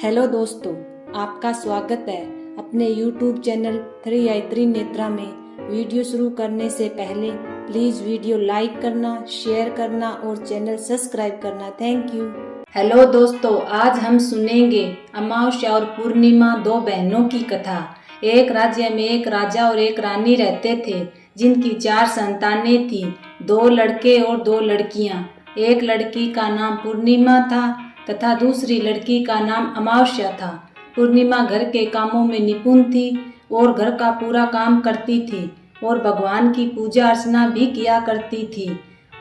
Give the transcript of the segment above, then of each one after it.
Hello दोस्तों, आपका स्वागत है अपने YouTube चैनल 3i3 नेत्रा में। वीडियो शुरू करने से पहले प्लीज वीडियो लाइक करना, शेयर करना और चैनल सब्सक्राइब करना। Thank you. हेलो दोस्तों, आज हम सुनेंगे अमावस्या और पूर्णिमा, दो बहनों की कथा। एक राज्य में एक राजा और एक रानी रहते थे, जिनकी 4 संतानें थी, 2 लड़के और 2 लड़कियां। एक लड़की का नाम पूर्णिमा था तथा दूसरी लड़की का नाम अमावस्या था। पूर्णिमा घर के कामों में निपुण थी और घर का पूरा काम करती थी और भगवान की पूजा अर्चना भी किया करती थी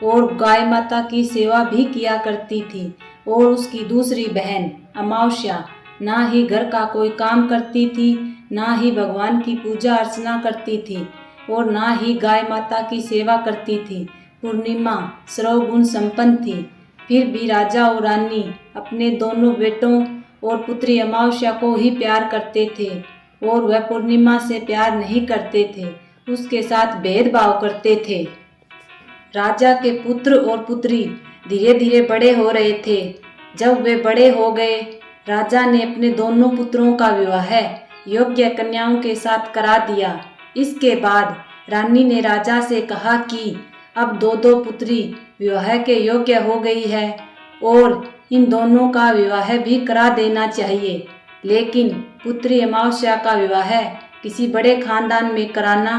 और गाय माता की सेवा भी किया करती थी। और उसकी दूसरी बहन अमावस्या ना ही घर का कोई काम करती थी, ना ही भगवान की पूजा अर्चना करती थी और ना ही गाय माता की सेवा करती थी। पूर्णिमा सर्वगुण संपन्न थी। फिर भी राजा और रानी अपने दोनों बेटों और पुत्री अमावस्या को ही प्यार करते थे और वह पूर्णिमा से प्यार नहीं करते थे, उसके साथ भेदभाव करते थे। राजा के पुत्र और पुत्री धीरे धीरे बड़े हो रहे थे। जब वे बड़े हो गए, राजा ने अपने दोनों पुत्रों का विवाह योग्य कन्याओं के साथ करा दिया। इसके बाद रानी ने राजा से कहा कि अब दो पुत्री विवाह के योग्य हो गई है और इन दोनों का विवाह भी करा देना चाहिए। लेकिन पुत्री अमावस्या का विवाह किसी बड़े खानदान में कराना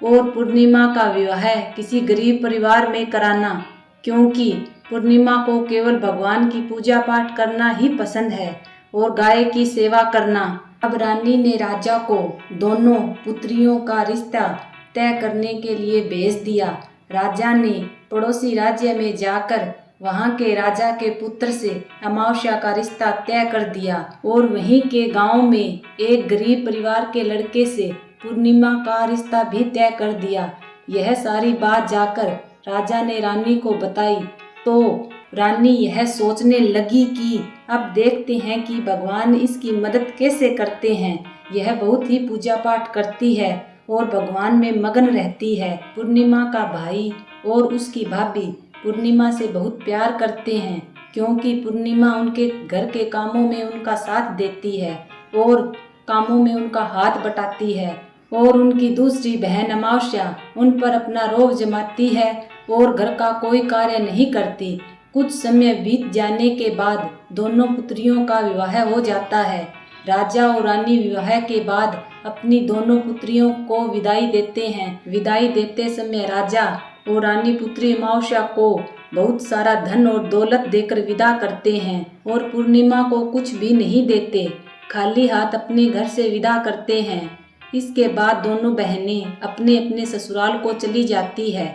और पूर्णिमा का विवाह किसी गरीब परिवार में कराना, क्योंकि पूर्णिमा को केवल भगवान की पूजा पाठ करना ही पसंद है और गाय की सेवा करना। अब रानी ने राजा को दोनों पुत्रियों का रिश्ता तय करने के लिए भेज दिया। राजा ने पड़ोसी राज्य में जाकर वहां के राजा के पुत्र से अमावस्या का रिश्ता तय कर दिया और वहीं के गांव में एक गरीब परिवार के लड़के से पूर्णिमा का रिश्ता भी तय कर दिया। यह सारी बात जाकर राजा ने रानी को बताई तो रानी यह सोचने लगी कि अब देखते हैं कि भगवान इसकी मदद कैसे करते हैं। यह बहुत ही पूजा पाठ करती है और भगवान में मगन रहती है। पूर्णिमा का भाई और उसकी भाभी पूर्णिमा से बहुत प्यार करते हैं, क्योंकि पूर्णिमा उनके घर के कामों में उनका साथ देती है और कामों में उनका हाथ बटाती है। और उनकी दूसरी बहन अमावस्या उन पर अपना रोब जमाती है और घर का कोई कार्य नहीं करती। कुछ समय बीत जाने के बाद दोनों पुत्रियों का विवाह हो जाता है। राजा और रानी विवाह के बाद अपनी दोनों पुत्रियों को विदाई देते हैं। विदाई देते समय राजा और रानी पुत्री अमावस्या को बहुत सारा धन और दौलत देकर विदा करते हैं और पूर्णिमा को कुछ भी नहीं देते, खाली हाथ अपने घर से विदा करते हैं। इसके बाद दोनों बहनें अपने अपने ससुराल को चली जाती है।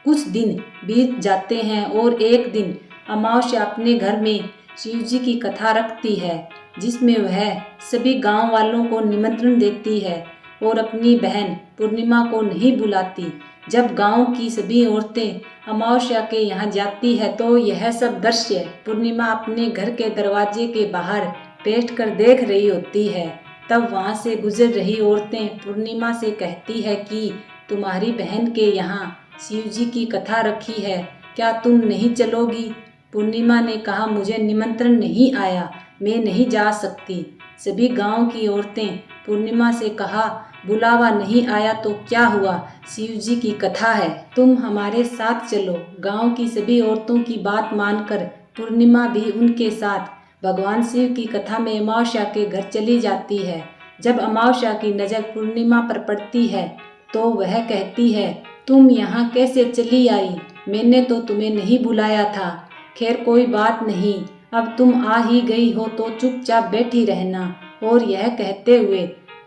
कुछ दिन बीत जाते हैं और एक दिन अमावस्या अपने घर में शिव जी की कथा रखती है, जिसमें वह सभी गांव वालों को निमंत्रण देती है और अपनी बहन पूर्णिमा को नहीं बुलाती। जब गांव की सभी औरतें अमावस्या के यहाँ जाती है तो यह सब दृश्य पूर्णिमा अपने घर के दरवाजे के बाहर बैठकर देख रही होती है। तब वहां से गुजर रही औरतें पूर्णिमा से कहती है कि तुम्हारी बहन के यहाँ शिव जी की कथा रखी है, क्या तुम नहीं चलोगी? पूर्णिमा ने कहा, मुझे निमंत्रण नहीं आया, मैं नहीं जा सकती। सभी गांव की औरतें पूर्णिमा से कहा, बुलावा नहीं आया तो क्या हुआ, शिव जी की कथा है, तुम हमारे साथ चलो। गांव की सभी औरतों की बात मानकर पूर्णिमा भी उनके साथ भगवान शिव की कथा में अमावस्या के घर चली जाती है। जब अमावस्या की नज़र पूर्णिमा पर पड़ती है तो वह कहती है, तुम यहाँ कैसे चली आई? मैंने तो तुम्हें नहीं बुलाया था। खैर कोई बात नहीं, अब तुम आ ही गई हो तो चुपचाप बैठी रहना। और यह कहते हुए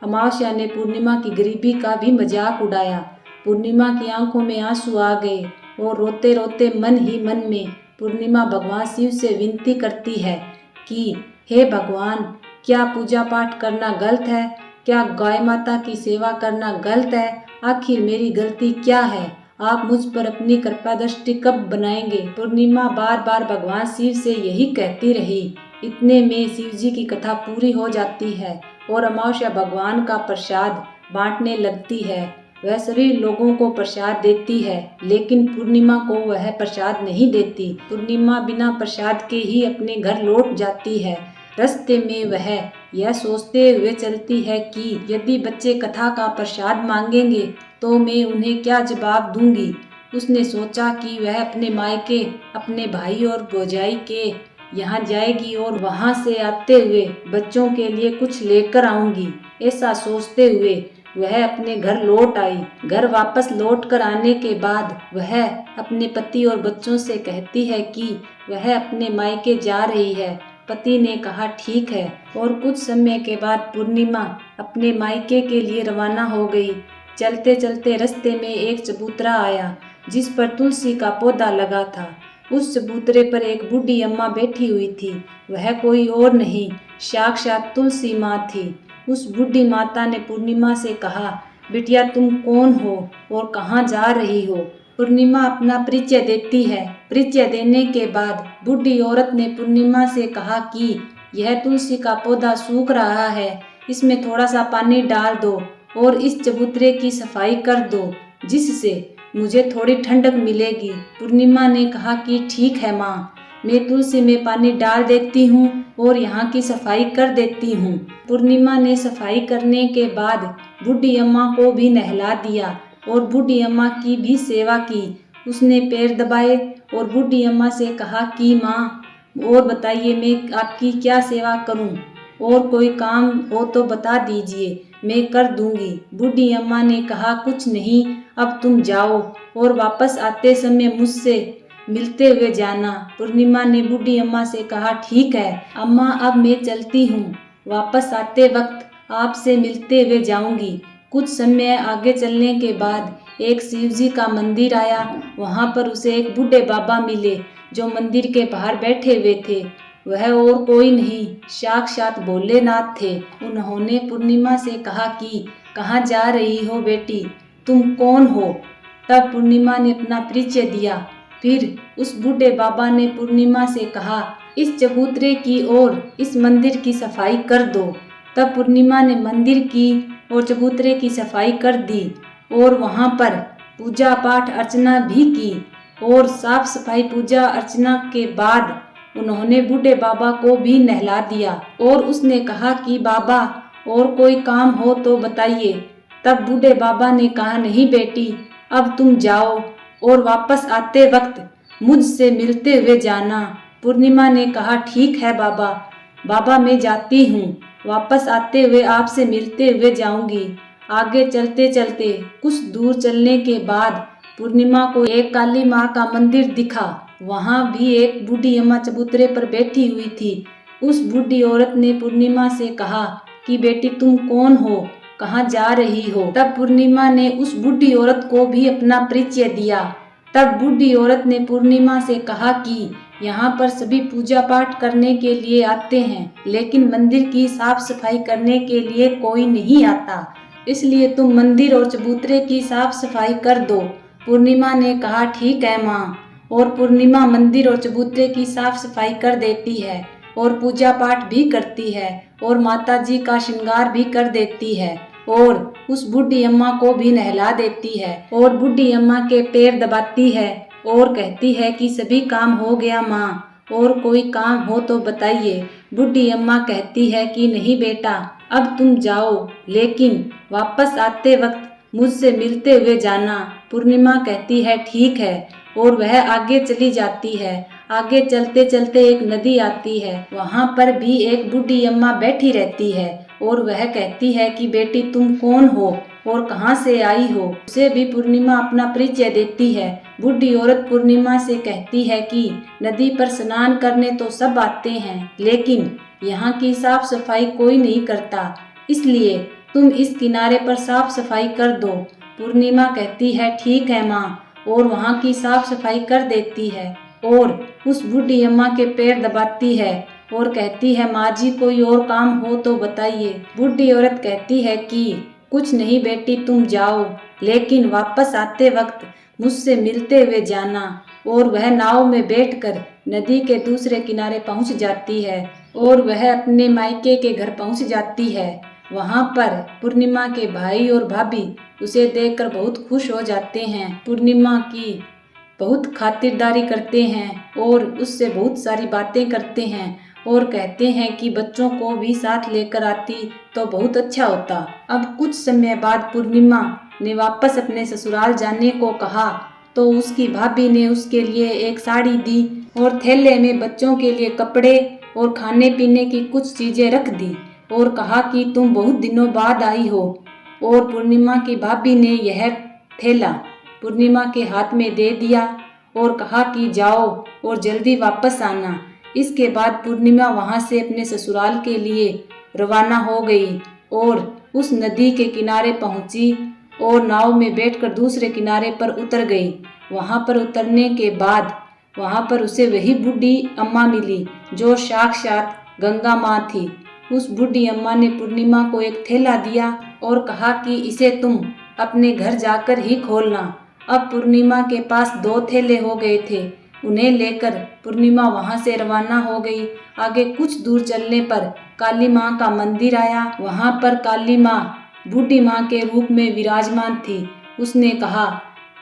अमावस्या ने पूर्णिमा की गरीबी का भी मजाक उड़ाया। पूर्णिमा की आंखों में आंसू आ गए और रोते रोते मन ही मन में पूर्णिमा भगवान शिव से विनती करती है कि हे भगवान, क्या पूजा पाठ करना गलत है? क्या गाय माता की सेवा करना गलत है? आखिर मेरी गलती क्या है? आप मुझ पर अपनी कृपा दृष्टि कब बनाएंगे? पूर्णिमा बार बार भगवान शिव से यही कहती रही। इतने में शिव जी की कथा पूरी हो जाती है और अमावस्या भगवान का प्रसाद बांटने लगती है। वह सभी लोगों को प्रसाद देती है, लेकिन पूर्णिमा को वह प्रसाद नहीं देती। पूर्णिमा बिना प्रसाद के ही अपने घर लौट जाती है। रास्ते में वह यह सोचते हुए चलती है कि यदि बच्चे कथा का प्रसाद मांगेंगे तो मैं उन्हें क्या जवाब दूंगी। उसने सोचा कि वह अपने मायके, अपने भाई और भौजाई के यहाँ जाएगी और वहाँ से आते हुए बच्चों के लिए कुछ लेकर आऊंगी। ऐसा सोचते हुए वह अपने घर लौट आई। घर वापस लौट कर आने के बाद वह अपने पति और बच्चों से कहती है कि वह अपने मायके जा रही है। पति ने कहा ठीक है, और कुछ समय के बाद पूर्णिमा अपने मायके के लिए रवाना हो गई। चलते चलते रास्ते में एक चबूतरा आया जिस पर तुलसी का पौधा लगा था। उस चबूतरे पर एक बूढ़ी अम्मा बैठी हुई थी। वह कोई और नहीं, साक्षात तुलसी माँ थी। उस बूढ़ी माता ने पूर्णिमा से कहा, बिटिया तुम कौन हो और कहाँ जा रही हो। पूर्णिमा अपना परिचय देती है। परिचय देने के बाद बूढ़ी औरत ने पूर्णिमा से कहा कि यह तुलसी का पौधा सूख रहा है, इसमें थोड़ा सा पानी डाल दो और इस चबूतरे की सफाई कर दो, जिससे मुझे थोड़ी ठंडक मिलेगी। पूर्णिमा ने कहा कि ठीक है माँ, मैं तुलसी में पानी डाल देती हूँ और यहाँ की सफाई कर देती हूँ। पूर्णिमा ने सफाई करने के बाद बूढ़ी अम्मा को भी नहला दिया और बूढ़ी अम्मा की भी सेवा की। उसने पैर दबाए और बूढ़ी अम्मा से कहा कि माँ, और बताइए मैं आपकी क्या सेवा करूँ, और कोई काम हो तो बता दीजिए, मैं कर दूंगी। बूढ़ी अम्मा ने कहा कुछ नहीं, अब तुम जाओ और वापस आते समय मुझसे मिलते हुए जाना। पूर्णिमा ने बूढ़ी अम्मा से कहा ठीक है अम्मा, अब मैं चलती हूँ, वापस आते वक्त आपसे मिलते हुए जाऊंगी। कुछ समय आगे चलने के बाद एक शिव जी का मंदिर आया। वहाँ पर उसे एक बूढ़े बाबा मिले जो मंदिर के बाहर बैठे हुए थे। वह और कोई नहीं, साक्षात भोलेनाथ थे। उन्होंने पूर्णिमा से कहा कि कहाँ जा रही हो बेटी, तुम कौन हो। तब पूर्णिमा ने अपना परिचय दिया। फिर उस बूढ़े बाबा ने पूर्णिमा से कहा इस चबूतरे की और इस मंदिर की सफाई कर दो। तब पूर्णिमा ने मंदिर की और चबूतरे की सफाई कर दी और वहाँ पर पूजा पाठ अर्चना भी की। और साफ सफाई पूजा अर्चना के बाद उन्होंने बूढ़े बाबा को भी नहला दिया और उसने कहा कि बाबा और कोई काम हो तो बताइए। तब बूढ़े बाबा ने कहा नहीं बेटी, अब तुम जाओ और वापस आते वक्त मुझसे मिलते हुए जाना। पूर्णिमा ने कहा ठीक है बाबा, बाबा मैं जाती हूँ, वापस आते हुए आपसे मिलते हुए जाऊंगी। आगे चलते चलते कुछ दूर चलने के बाद पूर्णिमा को एक काली माँ का मंदिर दिखा। वहाँ भी एक बूढ़ी अम्मा चबूतरे पर बैठी हुई थी। उस बूढ़ी औरत ने पूर्णिमा से कहा कि बेटी तुम कौन हो, कहाँ जा रही हो। तब पूर्णिमा ने उस बूढ़ी औरत को भी अपना परिचय दिया। तब बूढ़ी औरत ने पूर्णिमा से कहा कि यहाँ पर सभी पूजा पाठ करने के लिए आते हैं, लेकिन मंदिर की साफ सफाई करने के लिए कोई नहीं आता, इसलिए तुम मंदिर और चबूतरे की साफ सफाई कर दो। पूर्णिमा ने कहा ठीक है माँ, और पूर्णिमा मंदिर और चबूतरे की साफ सफाई कर देती है और पूजा पाठ भी करती है और माता जी का श्रृंगार भी कर देती है और उस बूढ़ी अम्मा को भी नहला देती है और बूढ़ी अम्मा के पैर दबाती है और कहती है कि सभी काम हो गया माँ, और कोई काम हो तो बताइए। बूढ़ी अम्मा कहती है कि नहीं बेटा, अब तुम जाओ, लेकिन वापस आते वक्त मुझसे मिलते हुए जाना। पूर्णिमा कहती है ठीक है, और वह आगे चली जाती है। आगे चलते चलते एक नदी आती है। वहाँ पर भी एक बूढ़ी अम्मा बैठी रहती है और वह कहती है कि बेटी तुम कौन हो और कहाँ से आई हो। उसे भी पूर्णिमा अपना परिचय देती है। बूढ़ी औरत पूर्णिमा से कहती है कि नदी पर स्नान करने तो सब आते हैं, लेकिन यहाँ की साफ सफाई कोई नहीं करता, इसलिए तुम इस किनारे पर साफ सफाई कर दो। पूर्णिमा कहती है ठीक है माँ, और वहाँ की साफ सफाई कर देती है और उस बूढ़ी अम्मा के पैर दबाती है और कहती है माँ जी कोई और काम हो तो बताइए। बूढ़ी औरत कहती है कि कुछ नहीं बेटी तुम जाओ, लेकिन वापस आते वक्त मुझसे मिलते हुए जाना। और वह नाव में बैठकर नदी के दूसरे किनारे पहुंच जाती है और वह अपने मायके के घर पहुंच जाती है। वहां पर पूर्णिमा के भाई और भाभी उसे देखकर बहुत खुश हो जाते हैं। पूर्णिमा की बहुत खातिरदारी करते हैं और उससे बहुत सारी बातें करते हैं और कहते हैं कि बच्चों को भी साथ लेकर आती तो बहुत अच्छा होता। अब कुछ समय बाद पूर्णिमा ने वापस अपने ससुराल जाने को कहा तो उसकी भाभी ने उसके लिए एक साड़ी दी और थैले में बच्चों के लिए कपड़े और खाने पीने की कुछ चीजें रख दी और कहा कि तुम बहुत दिनों बाद आई हो। और पूर्णिमा की भाभी ने यह थैला पूर्णिमा के हाथ में दे दिया और कहा कि जाओ और जल्दी वापस आना। इसके बाद पूर्णिमा वहां से अपने ससुराल के लिए रवाना हो गई और उस नदी के किनारे पहुंची और नाव में बैठकर दूसरे किनारे पर उतर गई। वहां पर उतरने के बाद वहां पर उसे वही बूढ़ी अम्मा मिली जो साक्षात गंगा माँ थी। उस बूढ़ी अम्मा ने पूर्णिमा को एक थैला दिया और कहा कि इसे तुम अपने घर जाकर ही खोलना। अब पूर्णिमा के पास 2 थैले हो गए थे। उन्हें लेकर पूर्णिमा वहां से रवाना हो गई। आगे कुछ दूर चलने पर काली माँ का मंदिर आया। वहां पर काली माँ बूढ़ी माँ के रूप में विराजमान थी। उसने कहा,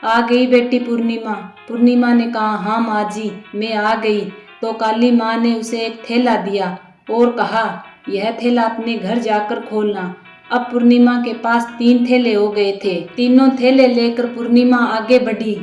आ गई बेटी पूर्णिमा। पूर्णिमा ने कहा, हाँ माँ जी मैं आ गई। तो काली माँ ने उसे एक थैला दिया और कहा, यह थैला अपने घर जाकर खोलना। अब पूर्णिमा के पास 3 थैले हो गए थे। तीनों थैले लेकर पूर्णिमा आगे बढ़ी।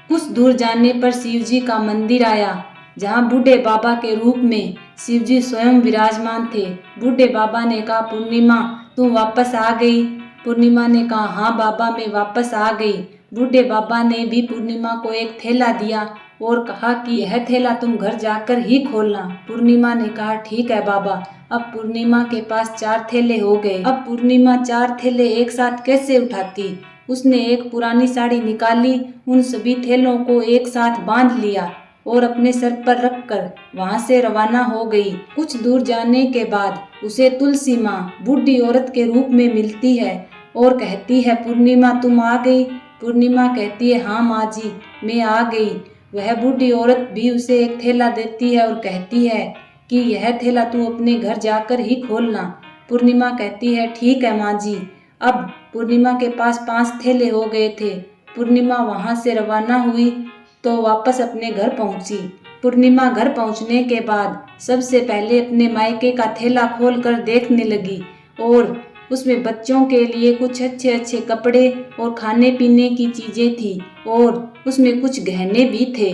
कुछ दूर जाने पर शिवजी का मंदिर आया जहाँ बूढ़े बाबा के रूप में शिवजी स्वयं विराजमान थे। बूढ़े बाबा ने कहा, पूर्णिमा तू वापस आ गई। पूर्णिमा ने कहा, हाँ बाबा मैं वापस आ गई। बूढ़े बाबा ने भी पूर्णिमा को एक थैला दिया और कहा कि यह थैला तुम घर जाकर ही खोलना। पूर्णिमा ने कहा, ठीक है बाबा। अब पूर्णिमा के पास 4 थैले हो गए। अब पूर्णिमा 4 थैले एक साथ कैसे उठाती? उसने एक पुरानी साड़ी निकाली, उन सभी थैलों को एक साथ बांध लिया और अपने सर पर रखकर वहां से रवाना हो गई। कुछ दूर जाने के बाद उसे तुलसी माँ बूढ़ी औरत के रूप में मिलती है और कहती है, पूर्णिमा तुम आ गई। पूर्णिमा कहती है, हाँ माँ जी मैं आ गई। वह बूढ़ी औरत भी उसे एक थैला देती है और कहती है कि यह थैला तू अपने घर जाकर ही खोलना। पूर्णिमा कहती है, ठीक है माँ जी। अब पूर्णिमा के पास 5 थैले हो गए थे। पूर्णिमा वहां से रवाना हुई तो वापस अपने घर पहुंची। पूर्णिमा घर पहुंचने के बाद सबसे पहले अपने मायके का थैला खोलकर देखने लगी और उसमें बच्चों के लिए कुछ अच्छे अच्छे कपड़े और खाने पीने की चीजें थी और उसमें कुछ गहने भी थे।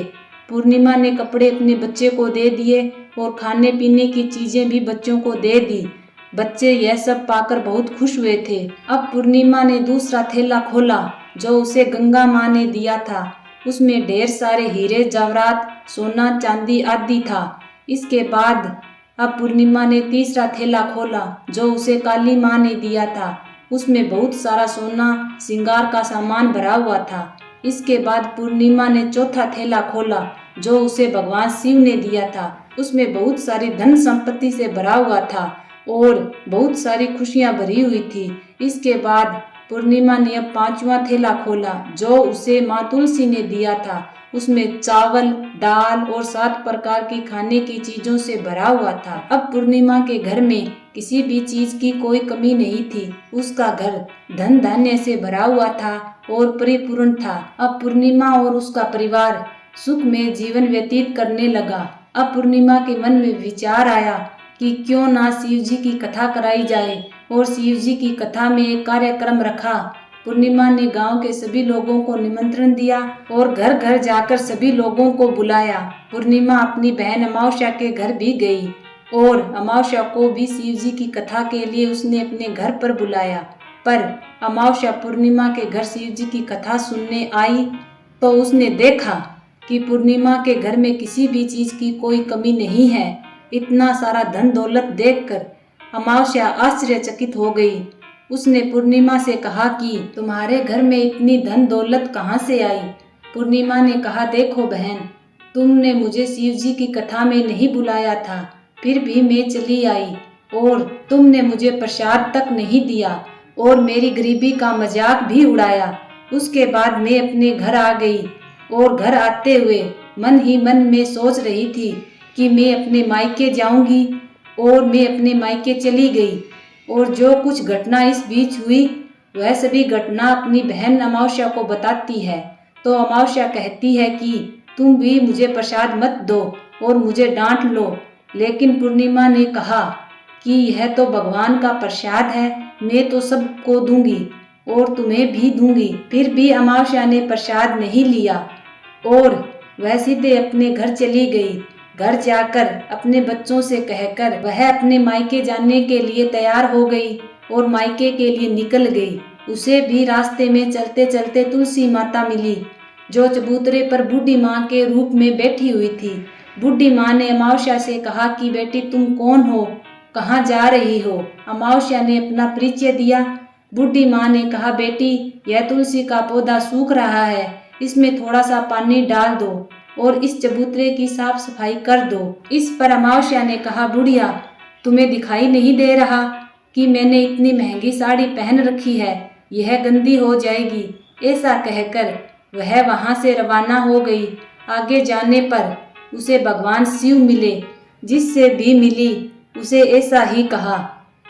पूर्णिमा ने कपड़े अपने बच्चे को दे दिए और खाने पीने की चीजें भी बच्चों को दे दी। बच्चे यह सब पाकर बहुत खुश हुए थे। अब पूर्णिमा ने दूसरा थैला खोला जो उसे गंगा माँ ने दिया था। उसमें ढेर सारे हीरे जवाहरात सोना चांदी आदि था। इसके बाद अब पूर्णिमा ने तीसरा थैला खोला जो उसे काली माँ ने दिया था। उसमें बहुत सारा सोना श्रृंगार का सामान भरा हुआ था। इसके बाद पूर्णिमा ने चौथा थैला खोला जो उसे भगवान शिव ने दिया था। उसमें बहुत सारी धन संपत्ति से भरा हुआ था और बहुत सारी खुशियां भरी हुई थी। इसके बाद पूर्णिमा ने अब 5वां थैला खोला जो उसे माँ तुलसी ने दिया था। उसमें चावल दाल और 7 प्रकार की खाने की चीजों से भरा हुआ था। अब पूर्णिमा के घर में किसी भी चीज की कोई कमी नहीं थी। उसका घर धन धान्य से भरा हुआ था और परिपूर्ण था। अब पूर्णिमा और उसका परिवार सुख में जीवन व्यतीत करने लगा। अब पूर्णिमा के मन में विचार आया कि क्यों ना शिव जी की कथा कराई जाए और शिव जी की कथा में एक कार्यक्रम रखा। पूर्णिमा ने गांव के सभी लोगों को निमंत्रण दिया और घर घर जाकर सभी लोगों को बुलाया। पूर्णिमा अपनी बहन अमावस्या के घर भी गई और अमावस्या को भी शिव जी की कथा के लिए उसने अपने घर पर बुलाया। पर अमावस्या पूर्णिमा के घर शिव जी की कथा सुनने आई तो उसने देखा कि पूर्णिमा के घर में किसी भी चीज की कोई कमी नहीं है। इतना सारा धन दौलत देखकर अमावस्या आश्चर्यचकित हो गई। उसने पूर्णिमा से कहा कि तुम्हारे घर में इतनी धन दौलत कहाँ से आई? पूर्णिमा ने कहा, देखो बहन, तुमने मुझे शिव जी की कथा में नहीं बुलाया था, फिर भी मैं चली आई और तुमने मुझे प्रसाद तक नहीं दिया और मेरी गरीबी का मजाक भी उड़ाया। उसके बाद मैं अपने घर आ गई और घर आते हुए मन ही मन में सोच रही थी कि मैं अपने मायके जाऊंगी और मैं अपने मायके चली गई और जो कुछ घटना इस बीच हुई वह सभी घटना अपनी बहन अमावस्या को बताती है। तो अमावस्या कहती है कि तुम भी मुझे प्रसाद मत दो और मुझे डांट लो लेकिन पूर्णिमा ने कहा कि यह तो भगवान का प्रसाद है, मैं तो सबको दूंगी और तुम्हें भी दूंगी। फिर भी अमावस्या ने प्रसाद नहीं लिया और वह सीधे अपने घर चली गई। घर जाकर अपने बच्चों से कहकर वह अपने मायके जाने के लिए तैयार हो गई और मायके के लिए निकल गई। उसे भी रास्ते में चलते चलते तुलसी माता मिली, जो चबूतरे पर बूढ़ी माँ के रूप में बैठी हुई थी। बूढ़ी माँ ने अमावस्या से कहा कि बेटी तुम कौन हो, कहाँ जा रही हो? अमावस्या ने अपना परिचय दिया। बूढ़ी माँ ने कहा बेटी यह तुलसी का पौधा सूख रहा है, इसमें थोड़ा सा पानी डाल दो और इस चबूतरे की साफ सफाई कर दो। इस पर अमावस्या ने कहा बुढ़िया तुम्हें दिखाई नहीं दे रहा कि मैंने इतनी महंगी साड़ी पहन रखी है, यह गंदी हो जाएगी। ऐसा कहकर वह वहां से रवाना हो गई। आगे जाने पर उसे भगवान शिव मिले, जिससे भी मिली उसे ऐसा ही कहा।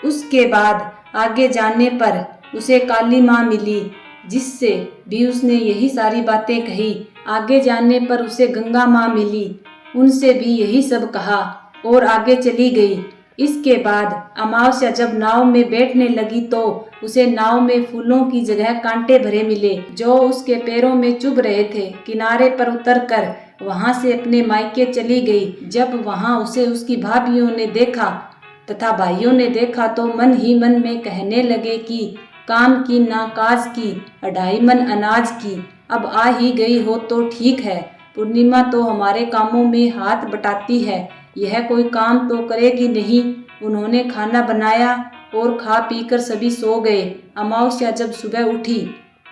उसके बाद आगे जाने पर उसे काली माँ मिली, जिससे भी उसने यही सारी बातें कही। आगे जाने पर उसे गंगा माँ मिली, उनसे भी यही सब कहा और आगे चली गई। इसके बाद अमावस्या जब नाव में बैठने लगी तो उसे नाव में फूलों की जगह कांटे भरे मिले, जो उसके पैरों में चुभ रहे थे। किनारे पर उतरकर वहां से अपने मायके चली गई। जब वहां उसे उसकी भाभियों ने देखा तथा भाइयों ने देखा तो मन ही मन में कहने लगे कि काम की ना काज की, 2.5 मन अनाज की, अब आ ही गई हो तो ठीक है। पूर्णिमा तो हमारे कामों में हाथ बटाती है, यह कोई काम तो करेगी नहीं। उन्होंने खाना बनाया और खा पीकर सभी सो गए। अमावस्या जब सुबह उठी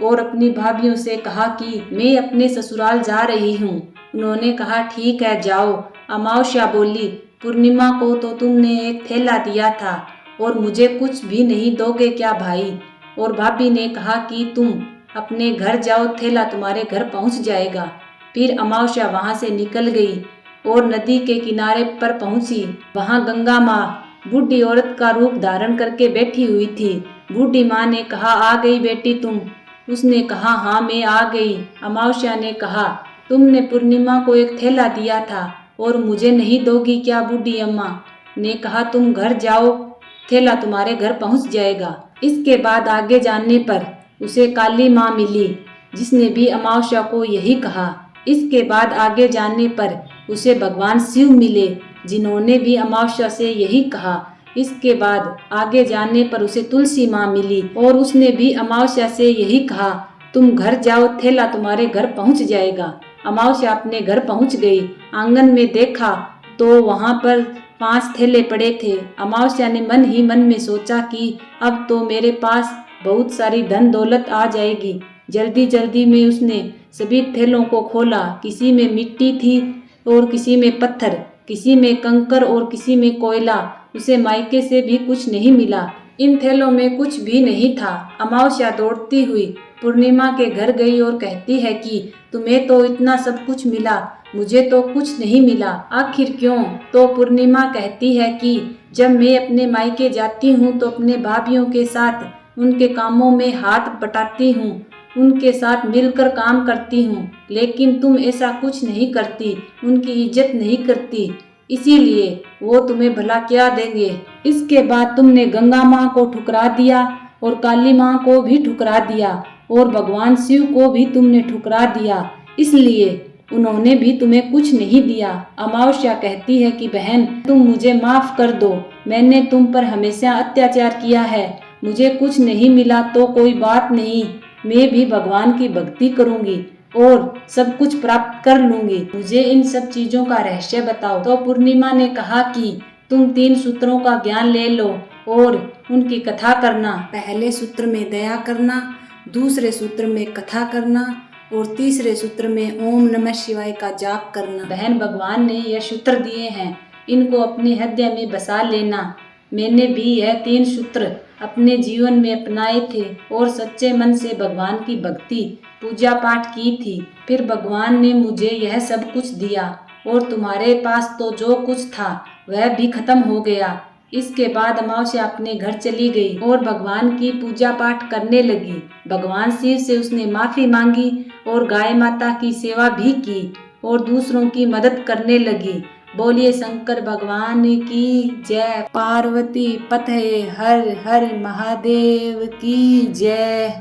और अपनी भाभियों से कहा कि मैं अपने ससुराल जा रही हूँ। उन्होंने कहा ठीक है जाओ। अमावस्या बोली पूर्णिमा को तो तुमने एक थैला दिया था और मुझे कुछ भी नहीं दोगे क्या भाई? और भाभी ने कहा कि तुम अपने घर जाओ, थैला तुम्हारे घर पहुंच जाएगा। फिर अमावस्या वहां से निकल गई और नदी के किनारे पर पहुंची। वहां गंगा माँ बूढ़ी औरत का रूप धारण करके बैठी हुई थी। बूढ़ी माँ ने कहा आ गई बेटी तुम? उसने कहा हाँ मैं आ गई। अमावस्या ने कहा तुमने पूर्णिमा को एक थैला दिया था और मुझे नहीं दोगी क्या? बूढ़ी अम्मा ने कहा तुम घर जाओ, थैला तुम्हारे घर पहुंच जाएगा। इसके बाद आगे जाने पर उसे काली माँ मिली, जिसने भी अमावस्या को यही कहा। इसके बाद आगे जाने पर उसे भगवान शिव मिले, जिन्होंने भी अमावस्या से यही कहा। इसके बाद आगे जाने पर उसे तुलसी माँ मिली और उसने भी अमावस्या से यही कहा तुम घर जाओ, थैला तुम्हारे घर पहुंच जाएगा। अमावस्या अपने घर पहुंच गई। आंगन में देखा तो वहां पर 5 थैले पड़े थे। अमावस्या ने मन ही मन में सोचा कि अब तो मेरे पास बहुत सारी धन दौलत आ जाएगी। जल्दी जल्दी में उसने सभी थैलों को खोला। किसी में मिट्टी थी और किसी में पत्थर, किसी में कंकर और किसी में कोयला। उसे मायके से भी कुछ नहीं मिला। इन थैलों में कुछ भी नहीं था। अमावस्या दौड़ती हुई पूर्णिमा के घर गई और कहती है कि तुम्हें तो इतना सब कुछ मिला, मुझे तो कुछ नहीं मिला, आखिर क्यों? तो पूर्णिमा कहती है कि जब मैं अपने मायके जाती हूँ तो अपने भाभियों के साथ उनके कामों में हाथ बटाती हूँ, उनके साथ मिलकर काम करती हूँ, लेकिन तुम ऐसा कुछ नहीं करती, उनकी इज्जत नहीं करती, इसीलिए वो तुम्हें भला क्या देंगे। इसके बाद तुमने गंगा माँ को ठुकरा दिया और काली माँ को भी ठुकरा दिया और भगवान शिव को भी तुमने ठुकरा दिया, इसलिए उन्होंने भी तुम्हें कुछ नहीं दिया। अमावस्या कहती है कि बहन तुम मुझे माफ कर दो, मैंने तुम पर हमेशा अत्याचार किया है, मुझे कुछ नहीं मिला तो कोई बात नहीं, मैं भी भगवान की भक्ति करूंगी और सब कुछ प्राप्त कर लूंगी, मुझे इन सब चीजों का रहस्य बताओ। तो पूर्णिमा ने कहा कि तुम 3 सूत्रों का ज्ञान ले लो और उनकी कथा करना। पहले सूत्र में दया करना, दूसरे सूत्र में कथा करना और तीसरे सूत्र में ओम नमः शिवाय का जाप करना। बहन भगवान ने यह सूत्र दिए हैं, इनको अपने हृदय में बसा लेना। मैंने भी यह 3 सूत्र अपने जीवन में अपनाए थे और सच्चे मन से भगवान की भक्ति पूजा पाठ की थी। फिर भगवान ने मुझे यह सब कुछ दिया और तुम्हारे पास तो जो कुछ था वह भी खत्म हो गया। इसके बाद अमावस्या अपने घर चली गई और भगवान की पूजा पाठ करने लगी। भगवान शिव से उसने माफी मांगी और गाय माता की सेवा भी की और दूसरों की मदद करने लगी। बोलिए शंकर भगवान की जय। पार्वती पते हर हर महादेव की जय।